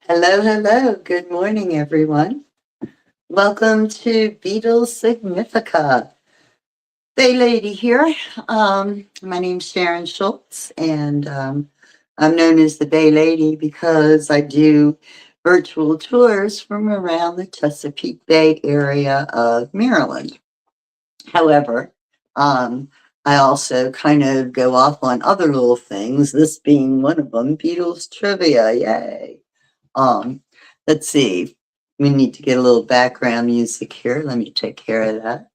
Hello, hello. Good morning, everyone. Welcome to Beatle Significa. Bay Lady here. My name's Sharon Schultz, and I'm known as the Bay Lady because I do virtual tours from around the Chesapeake Bay area of Maryland. However, I also kind of go off on other little things, this being one of them, Beatles trivia. Yay. Um, let's see. We need to get a little background music here. Let me take care of that.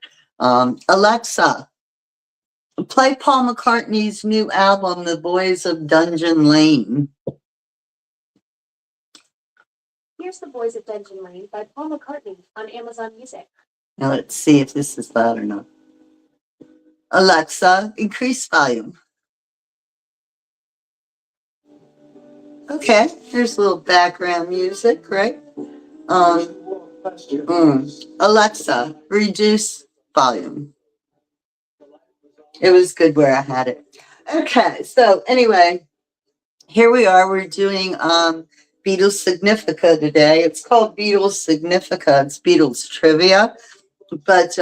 Alexa, play Paul McCartney's new album, The Boys of Dungeon Lane. Here's The Boys of Dungeon Lane by Paul McCartney on Amazon Music. Now let's see if this is loud or not. Alexa, increase volume. Okay, there's a little background music, right? Alexa, reduce volume. It was good where I had it. Okay, so anyway, here we are. We're doing Beatles Significa today. It's called Beatles Significa. It's Beatles trivia, but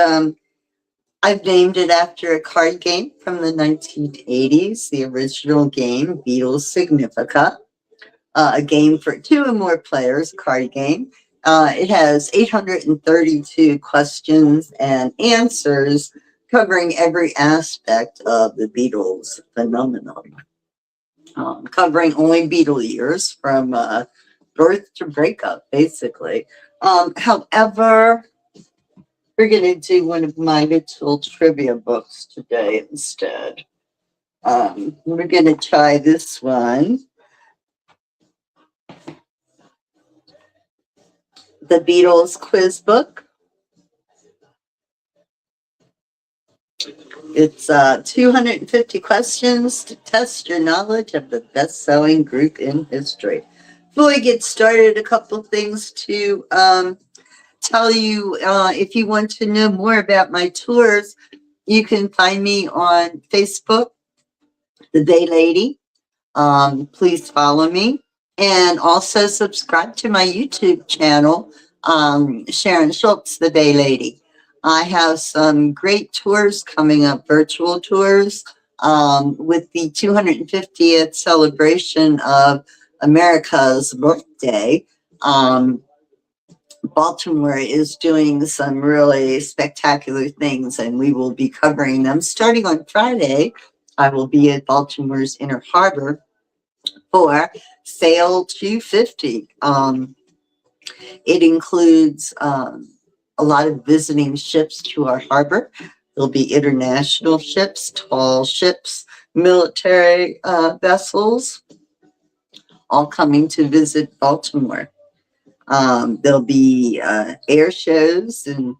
I've named it after a card game from the 1980s, the original game, Beatles Significa, a game for two or more players, a card game. It has 832 questions and answers covering every aspect of the Beatles phenomenon. Covering only Beatle years from birth to breakup, basically. However, we're going to do one of my little trivia books today instead. We're going to try this one. The Beatles quiz book. It's 250 questions to test your knowledge of the best-selling group in history. Before we get started, a couple things to tell you. If you want to know more about my tours, you can find me on Facebook, The Bay Lady. Please follow me. And also subscribe to my YouTube channel, Sharon Schultz, The Bay Lady. I have some great tours coming up, virtual tours, with the 250th celebration of America's birthday. Baltimore is doing some really spectacular things, and we will be covering them. Starting on Friday, I will be at Baltimore's Inner Harbor for Sail 250. It includes a lot of visiting ships to our harbor. There'll be international ships, tall ships, military vessels, all coming to visit Baltimore. There'll be air shows and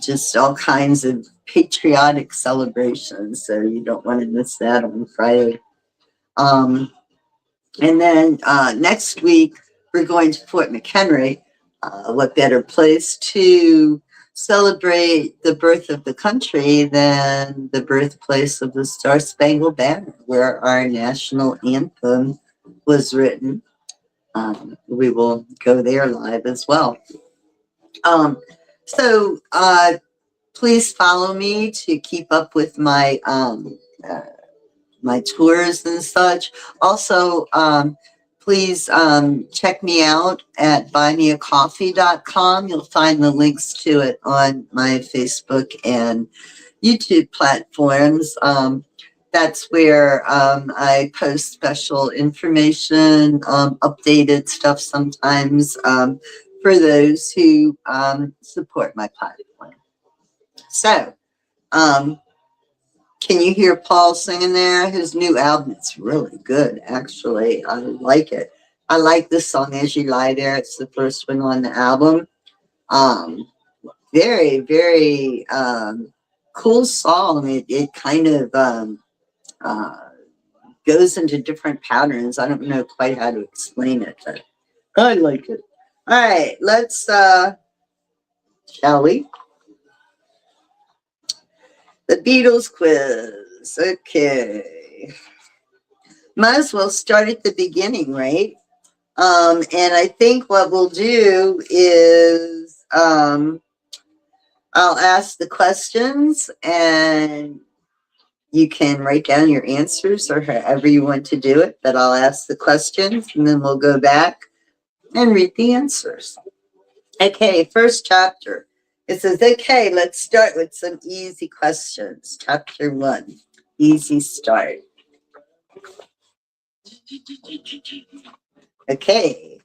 just all kinds of patriotic celebrations. So you don't want to miss that on Friday. And then next week, we're going to Fort McHenry. What better place to celebrate the birth of the country than the birthplace of the Star Spangled Banner, where our national anthem was written. We will go there live as well. So please follow me to keep up with my my tours and such. Also, please check me out at buymeacoffee.com. You'll find the links to it on my Facebook and YouTube platforms. That's where I post special information, updated stuff sometimes for those who support my platform. So, can you hear Paul singing there? His new album, it's really good, actually. I like it. I like this song, As You Lie There. It's the first one on the album. Very, very cool song. It kind of goes into different patterns. I don't know quite how to explain it, but I like it. All right, let's, shall we? The Beatles quiz. Okay. Might as well start at the beginning, right? And I think what we'll do is I'll ask the questions and you can write down your answers or however you want to do it, but I'll ask the questions and then we'll go back and read the answers. Okay, first chapter. It says, okay, let's start with some easy questions. Chapter 1, easy start. Okay.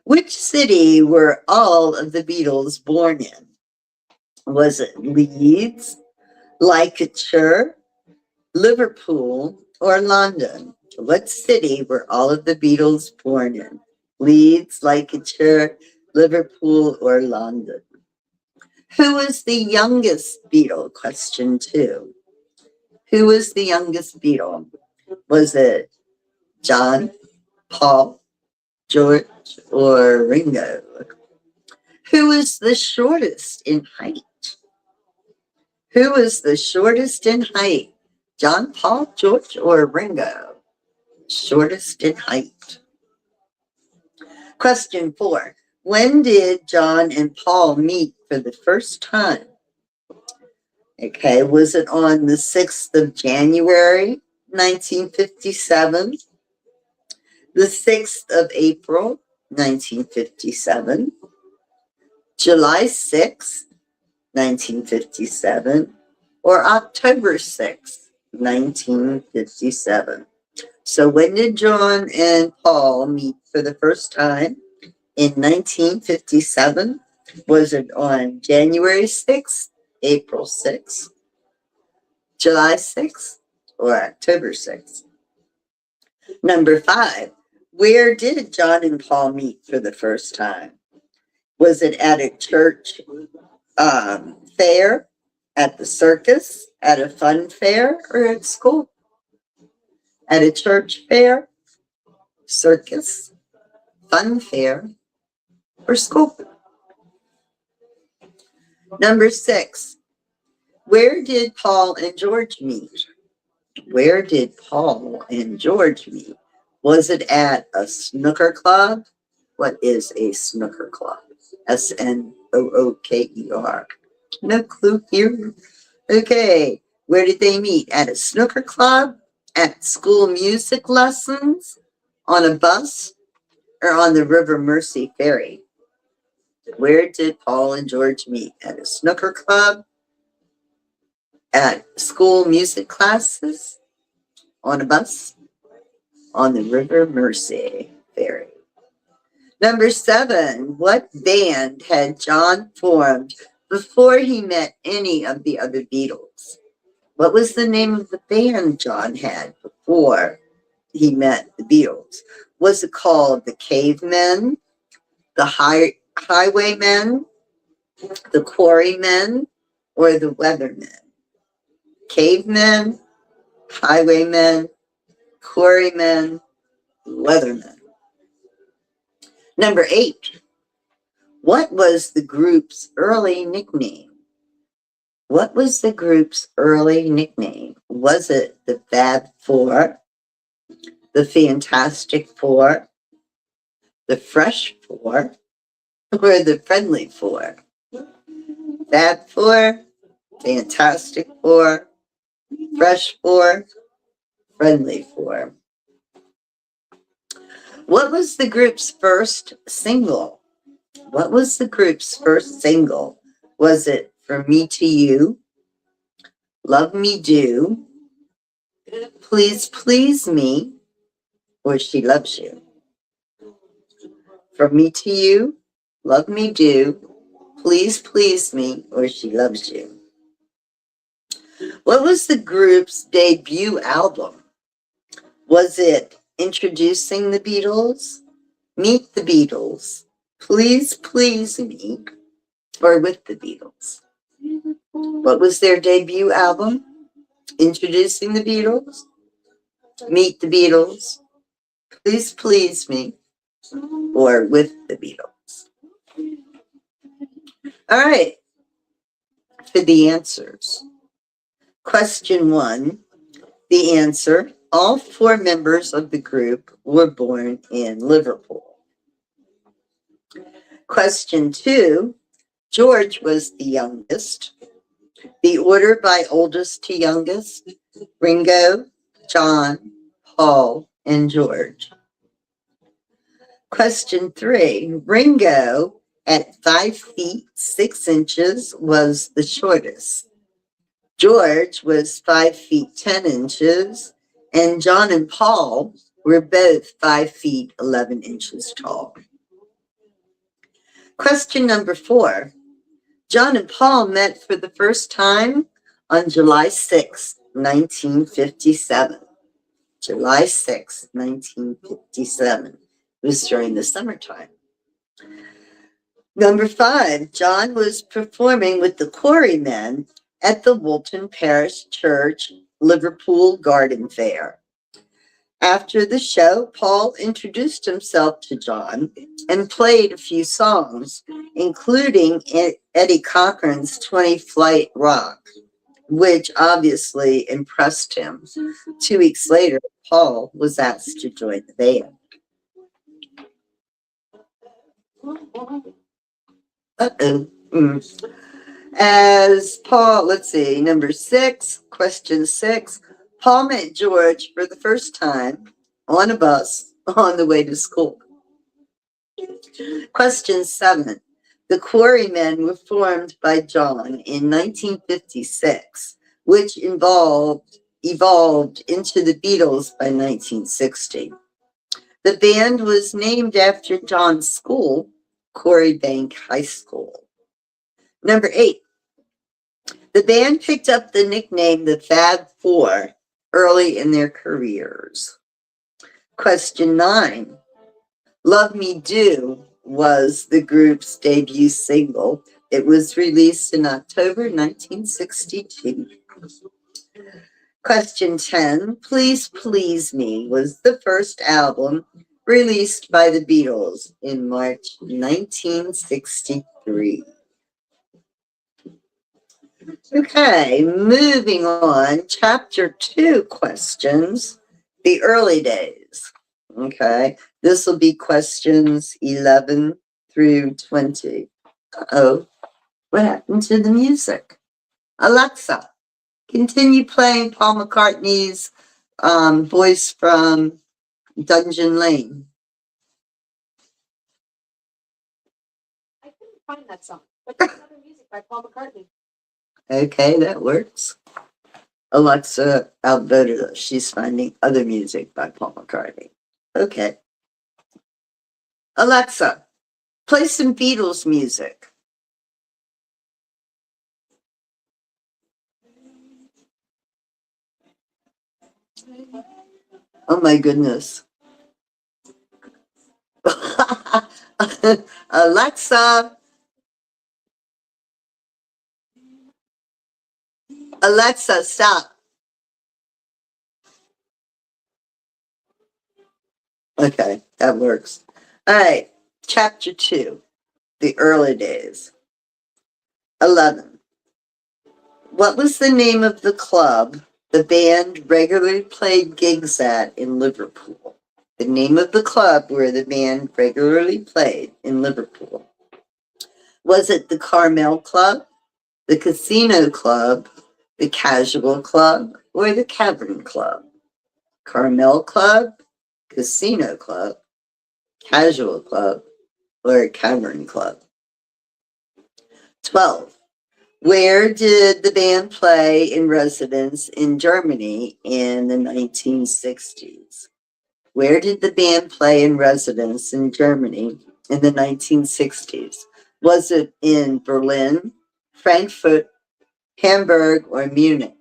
Which city were all of the Beatles born in? Was it Leeds, Leicester, Liverpool, or London? What city were all of the Beatles born in? Leeds, Leicester, Liverpool, or London? Who was the youngest Beatle? Question 2. Who was the youngest Beatle? Was it John, Paul, George, or Ringo? Who was the shortest in height? Who was the shortest in height? John, Paul, George, or Ringo? Shortest in height. Question 4. When did John and Paul meet for the first time? Okay, was it on the 6th of January, 1957? The 6th of April, 1957? July 6th, 1957? Or October 6th, 1957? So when did John and Paul meet for the first time? In 1957? Was it on January 6th, April 6th, July 6th, or October 6th? Number 5, where did John and Paul meet for the first time? Was it at a church fair, at the circus, at a fun fair, or at school? At a church fair, circus, fun fair, or school? Number 6, where did Paul and George meet? Where did Paul and George meet? Was it at a snooker club? What is a snooker club? Snooker. No clue here. Okay, where did they meet? At a snooker club? At school music lessons? On a bus? Or on the River Mersey ferry? Where did Paul and George meet? At a snooker club? At school music classes? On a bus? On the River Mersey ferry. Number 7, what band had John formed before he met any of the other Beatles? What was the name of the band John had before he met the Beatles? Was it called the Cavemen, the Highwaymen, the Quarrymen, or the Weathermen? Cavemen, Highwaymen, Quarrymen, Weathermen. Number 8, what was the group's early nickname? What was the group's early nickname? Was it the Fab Four, the Fantastic Four, the Fresh Four, or the Friendly Four? Fab Four, Fantastic Four, Fresh Four, Friendly Four. What was the group's first single? What was the group's first single? Was it From Me to You, Love Me Do, Please Please Me, or She Loves You? From Me to You, Love Me Do, Please Please Me, or She Loves You? What was the group's debut album? Was it Introducing the Beatles, Meet the Beatles, Please Please Me, or With the Beatles? What was their debut album? Introducing the Beatles, Meet the Beatles, Please Please Me, or With the Beatles? All right, for the answers. Question 1, the answer All four members of the group were born in Liverpool. Question 2. George was the youngest. The order by oldest to youngest: Ringo, John, Paul, and George. Question 3. Ringo, at 5 feet 6 inches, was the shortest. George was 5 feet 10 inches, and John and Paul were both 5 feet 11 inches tall. Question number 4. John and Paul met for the first time on July 6, 1957. July 6, 1957. It was during the summertime. Number 5. John was performing with the Quarrymen at the Woolton Parish Church Liverpool Garden Fair. After the show, Paul introduced himself to John and played a few songs, including Eddie Cochran's 20 Flight Rock, which obviously impressed him. 2 weeks later, Paul was asked to join the band. As Paul, let's see, number 6, question 6. Paul met George for the first time on a bus on the way to school. Question 7. The Quarrymen were formed by John in 1956, which evolved into the Beatles by 1960. The band was named after John's school, Quarrybank High School. Number 8. The band picked up the nickname the Fab Four early in their careers. Question 9. Love Me Do was the group's debut single. It was released in October 1962. Question 10. Please Please Me was the first album released by the Beatles in March 1963. Okay, moving on. Chapter 2 questions. The early days. Okay, this will be questions 11 through 20. Uh-oh, what happened to the music? Alexa, continue playing Paul McCartney's voice from Dungeon Lane. I couldn't find that song, but there's other music by Paul McCartney. Okay, that works. Alexa outvoted us. She's finding other music by Paul McCartney. Okay. Alexa, play some Beatles music. Oh my goodness. Alexa. Alexa, stop. Okay, that works. All right, chapter 2, the early days. 11. What was the name of the club the band regularly played gigs at in Liverpool? The name of the club where the band regularly played in Liverpool. Was it the Carmel Club, the Casino Club, the Casual Club, or the Cavern Club? Carmel Club, Casino Club, Casual Club, or Cavern Club? 12. Where did the band play in residence in Germany in the 1960s? Where did the band play in residence in Germany in the 1960s? Was it in Berlin, Frankfurt, Hamburg, or Munich?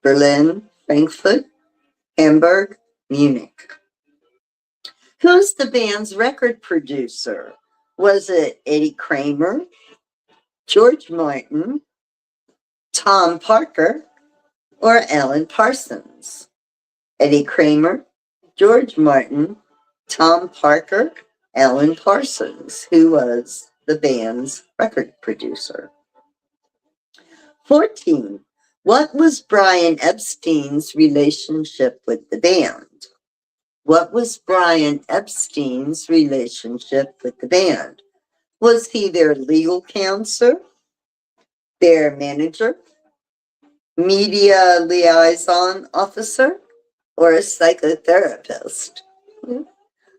Berlin, Frankfurt, Hamburg, Munich. Who's the band's record producer? Was it Eddie Kramer, George Martin, Tom Parker, or Alan Parsons? Eddie Kramer, George Martin, Tom Parker, Alan Parsons, who was the band's record producer. 14. What was Brian Epstein's relationship with the band? What was Brian Epstein's relationship with the band? Was he their legal counsel, their manager, media liaison officer, or a psychotherapist?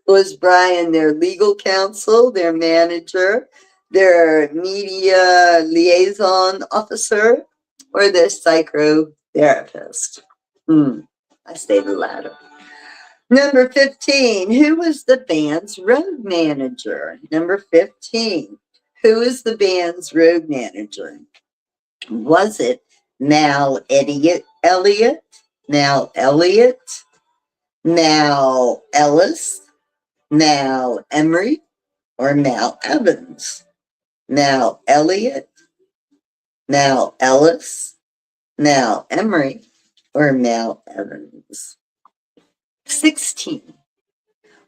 Was Brian their legal counsel, their manager, their media liaison officer, or their psychotherapist? I say the latter. Number 15, who was the band's road manager? Number 15, who is the band's road manager? Was it Mal Elliott, Mal Ellis, Mal Emery, or Mal Evans? Mal Elliott, Mal Ellis, Mal Emery, or Mal Evans? 16.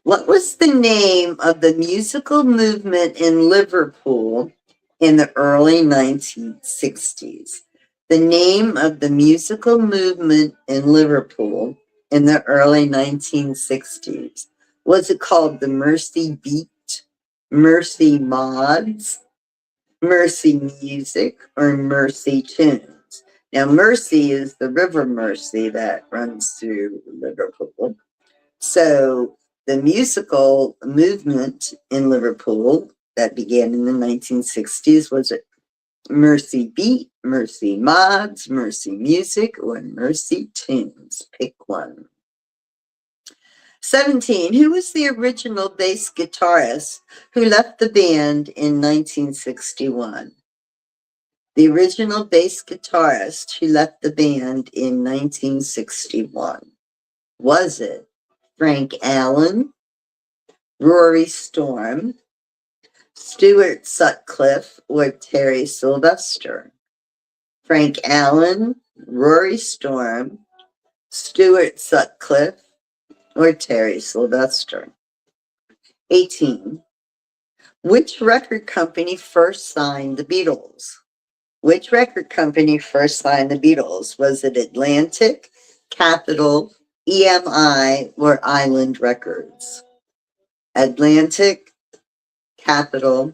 What was the name of the musical movement in Liverpool in the early 1960s? The name of the musical movement in Liverpool in the early 1960s. Was it called the Mercy Beat, Mercy Mods, Mercy Music, or Mercy Tunes? Now, Mersey is the River Mersey that runs through Liverpool. So the musical movement in Liverpool that began in the 1960s was it Mercy Beat, Mercy Mods, Mercy Music, or Mercy Tunes? Pick one. 17. Who was the original bass guitarist who left the band in 1961? The original bass guitarist who left the band in 1961. Was it Frank Allen, Rory Storm, Stuart Sutcliffe, or Terry Sylvester? Frank Allen, Rory Storm, Stuart Sutcliffe, or Terry Sylvester? 18. Which record company first signed the Beatles? Which record company first signed the Beatles? Was it Atlantic, Capitol, EMI, or Island Records? Atlantic, Capitol,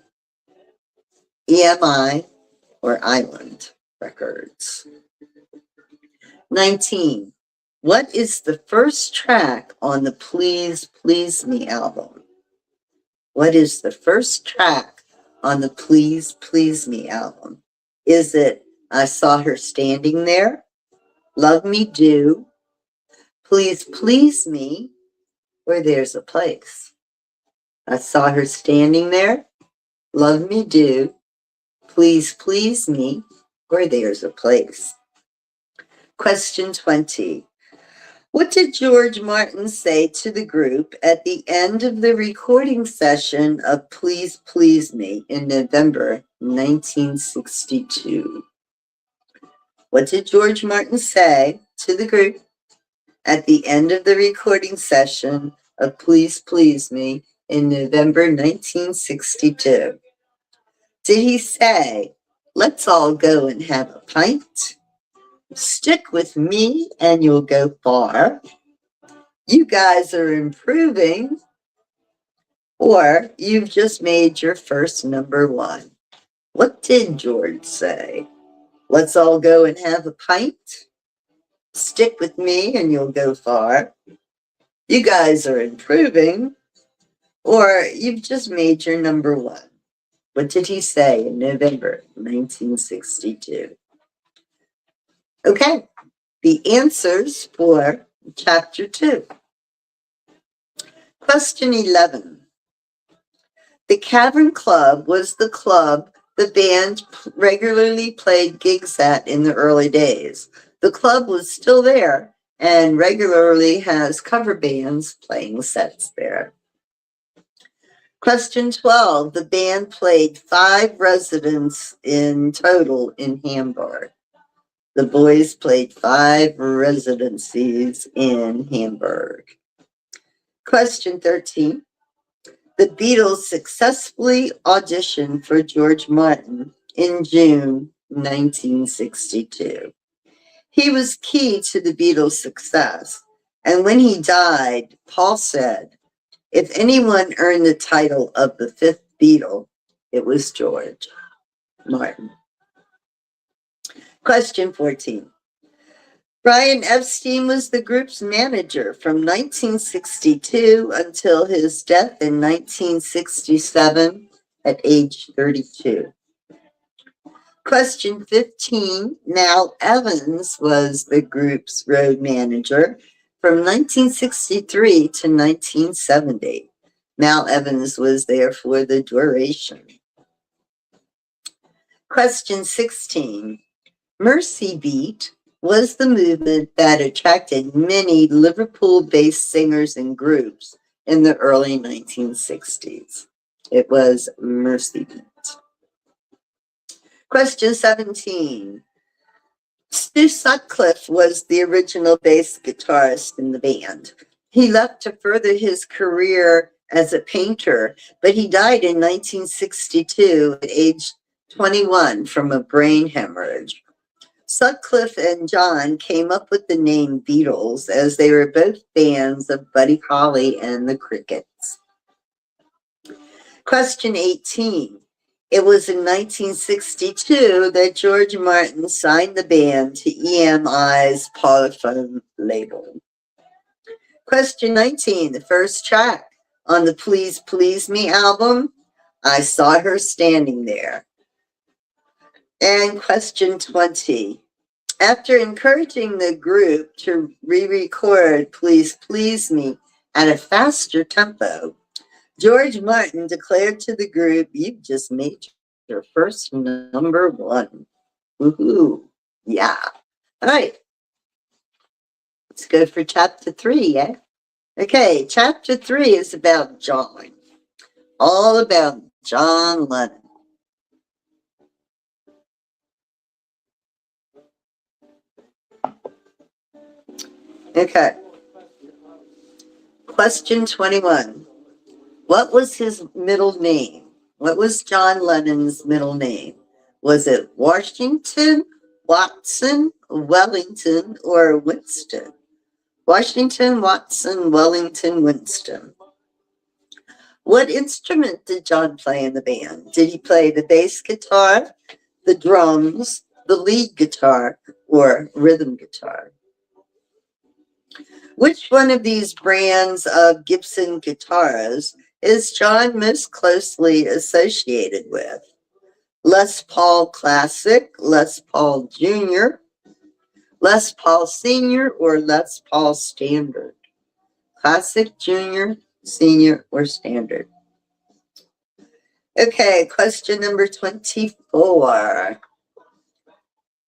EMI, or Island Records? 19. What is the first track on the Please Please Me album? What is the first track on the Please Please Me album? Is it I Saw Her Standing There, Love Me Do, Please Please Me, or There's a Place? I Saw Her Standing There, Love Me Do, Please Please Me, or There's a Place. Question 20. What did George Martin say to the group at the end of the recording session of Please Please Me in November 1962? What did George Martin say to the group at the end of the recording session of Please Please Me in November 1962? Did he say, let's all go and have a pint? Stick with me and you'll go far. You guys are improving. Or you've just made your first number one. What did George say? Let's all go and have a pint? Stick with me and you'll go far. You guys are improving. Or you've just made your number one. What did he say in November 1962? Okay, the answers for Chapter 2. Question 11. The Cavern Club was the club the band regularly played gigs at in the early days. The club was still there and regularly has cover bands playing sets there. Question 12. The band played 5 residents in total in Hamburg. The boys played 5 residencies in Hamburg. Question 13. The Beatles successfully auditioned for George Martin in June 1962. He was key to the Beatles' success. And when he died, Paul said, if anyone earned the title of the fifth Beatle, it was George Martin. Question 14. Brian Epstein was the group's manager from 1962 until his death in 1967 at age 32. Question 15. Mal Evans was the group's road manager from 1963 to 1970. Mal Evans was there for the duration. Question 16. Mercy Beat was the movement that attracted many Liverpool-based singers and groups in the early 1960s. It was Mercy Beat. Question 17. Stu Sutcliffe was the original bass guitarist in the band. He left to further his career as a painter, but he died in 1962 at age 21 from a brain hemorrhage. Sutcliffe and John came up with the name Beatles as they were both fans of Buddy Holly and the Crickets. Question 18. It was in 1962 that George Martin signed the band to EMI's Parlophone label. Question 19. The first track on the Please Please Me album, I Saw Her Standing There. And question 20. After encouraging the group to re-record Please Please Me at a faster tempo, George Martin declared to the group, you've just made your first number one. Woohoo. Yeah. All right. Let's go for chapter 3, yeah? Okay, chapter 3 is about John. All about John Lennon. Okay. Question 21. What was his middle name? What was John Lennon's middle name? Was it Washington, Watson, Wellington, or Winston? Washington, Watson, Wellington, Winston. What instrument did John play in the band? Did he play the bass guitar, the drums, the lead guitar, or rhythm guitar? Which one of these brands of Gibson guitars is John most closely associated with? Les Paul Classic, Les Paul Jr., Les Paul Senior, or Les Paul Standard? Classic, Junior, Senior, or Standard? Okay, question number 24.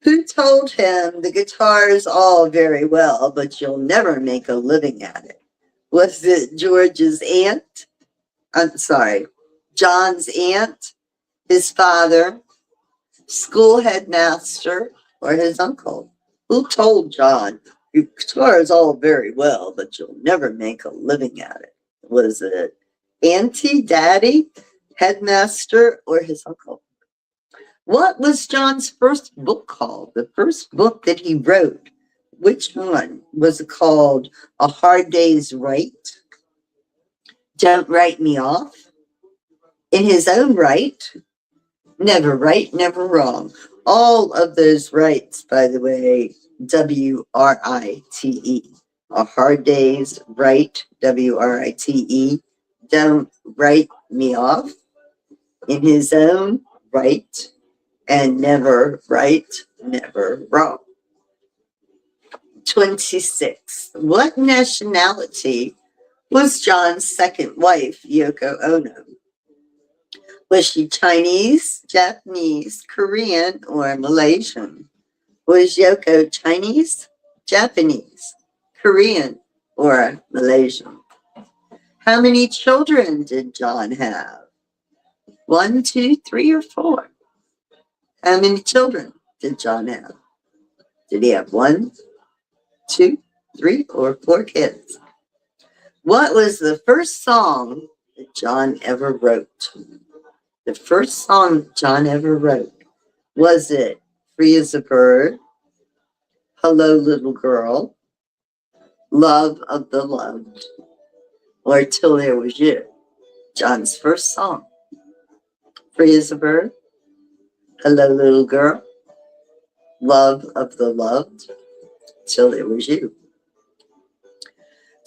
Who told him the guitar is all very well, but you'll never make a living at it? Was it George's aunt? I'm sorry, John's aunt, his father, school headmaster, or his uncle? Who told John, your guitar is all very well, but you'll never make a living at it? Was it auntie, daddy, headmaster, or his uncle? What was John's first book called? The first book that he wrote. Which one? Was it called A Hard Day's Right? Don't Write Me Off? In His Own Right? Never Right, Never Wrong. All of those rights, by the way, W-R-I-T-E. A Hard Day's Right, W-R-I-T-E. Don't Write Me Off. In His Own Right. And Never Right, Never Wrong. 26. What nationality was John's second wife, Yoko Ono? Was she Chinese, Japanese, Korean, or Malaysian? Was Yoko Chinese, Japanese, Korean, or Malaysian? How many children did John have? 1, 2, 3, or 4? How many children did John have? Did he have 1, 2, 3, or 4 kids? What was the first song that John ever wrote? The first song John ever wrote. Was it Free as a Bird, Hello, Little Girl, Love of the Loved, or Till There Was You, John's first song. Free as a Bird, Hello, Little Girl, Love of the Loved, Till There Was You.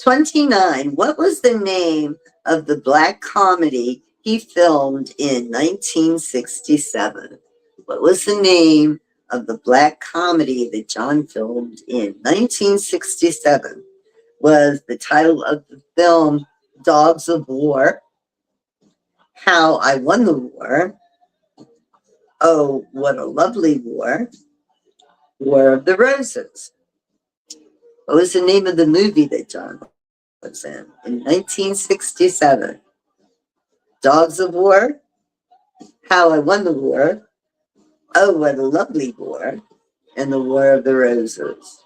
29. What was the name of the black comedy he filmed in 1967? What was the name of the black comedy that John filmed in 1967? Was the title of the film Dogs of War, How I Won the War, Oh, What a Lovely War, War of the Roses? What was the name of the movie that John was in 1967? Dogs of War, How I Won the War, Oh, What a Lovely War, and the War of the Roses.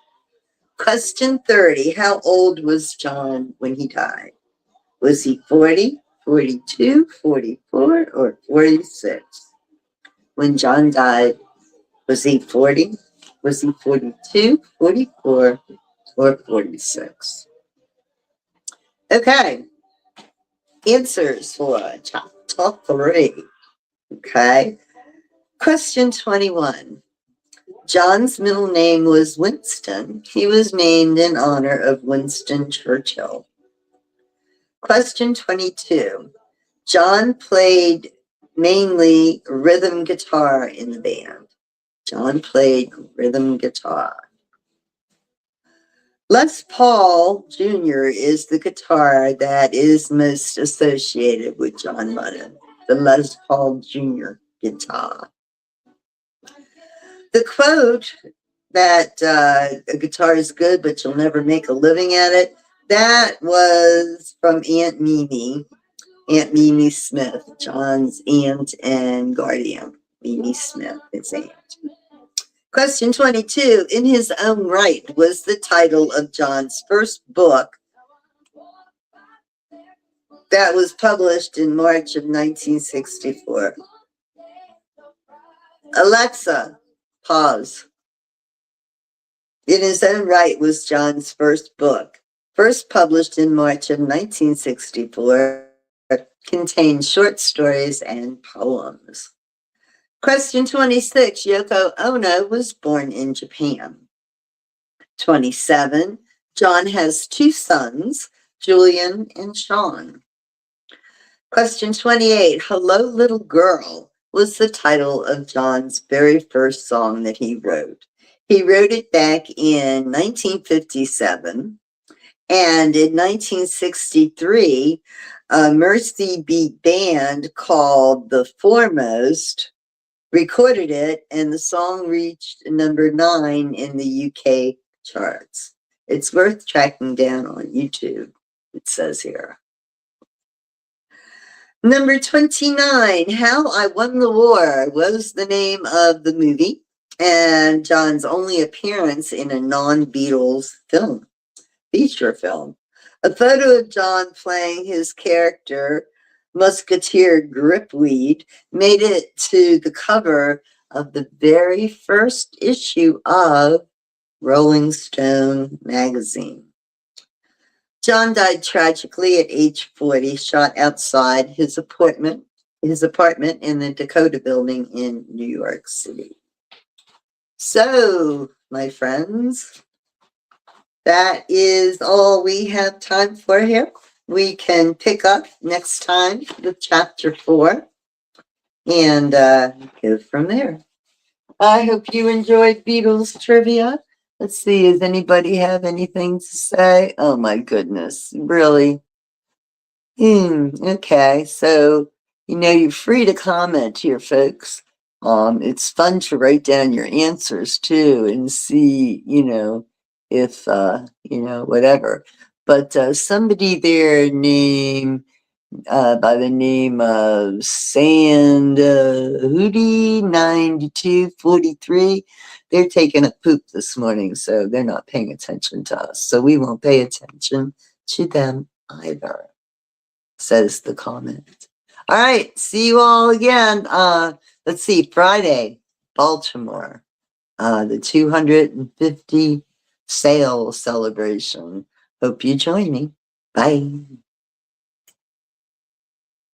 Question 30. How old was John when he died? Was he 40, 42, 44, or 46? When John died, was he 40? Was he 42, 44, or 46? Okay. Answers for chapter 3. Okay. Question 21. John's middle name was Winston. He was named in honor of Winston Churchill. Question 22. John played mainly rhythm guitar in the band. John played rhythm guitar. Les Paul Jr. is the guitar that is most associated with John Lennon, the Les Paul Jr. guitar. The quote that a guitar is good, but you'll never make a living at it, that was from Aunt Mimi Smith, John's aunt and guardian. Mimi Smith, his aunt. Question 22. In his own right was the title of John's first book that was published in March of 1964. Alexa, pause. In his own right was John's first book, first published in March of 1964, contained short stories and poems. Question 26. Yoko Ono was born in Japan. 27. John has two sons, Julian and Sean. Question 28. Hello, Little Girl was the title of John's very first song that he wrote. He wrote it back in 1957, and in 1963, a Mercy Beat band called The Foremost recorded it, and the song reached number 9 in the UK charts. It's worth tracking down on YouTube, it says here. Number 29, How I Won the War was the name of the movie and John's only appearance in a non-Beatles film, feature film. A photo of John playing his character, Musketeer Gripweed, made it to the cover of the very first issue of Rolling Stone magazine. John died tragically at age 40, shot outside his apartment in the Dakota Building in New York City. So, my friends, that is all we have time for here. We can pick up next time with chapter 4 and go from there. I hope you enjoyed Beatles trivia. Let's see, does anybody have anything to say? Oh my goodness, really? Okay, so, you're free to comment here, folks. It's fun to write down your answers too and see, if, whatever. But somebody there by the name of Hootie 9243, they're taking a poop this morning, so they're not paying attention to us. So we won't pay attention to them either, says the comment. All right, see you all again. Let's see, Friday, Baltimore. the 250 sales celebration. Hope you join me. Bye.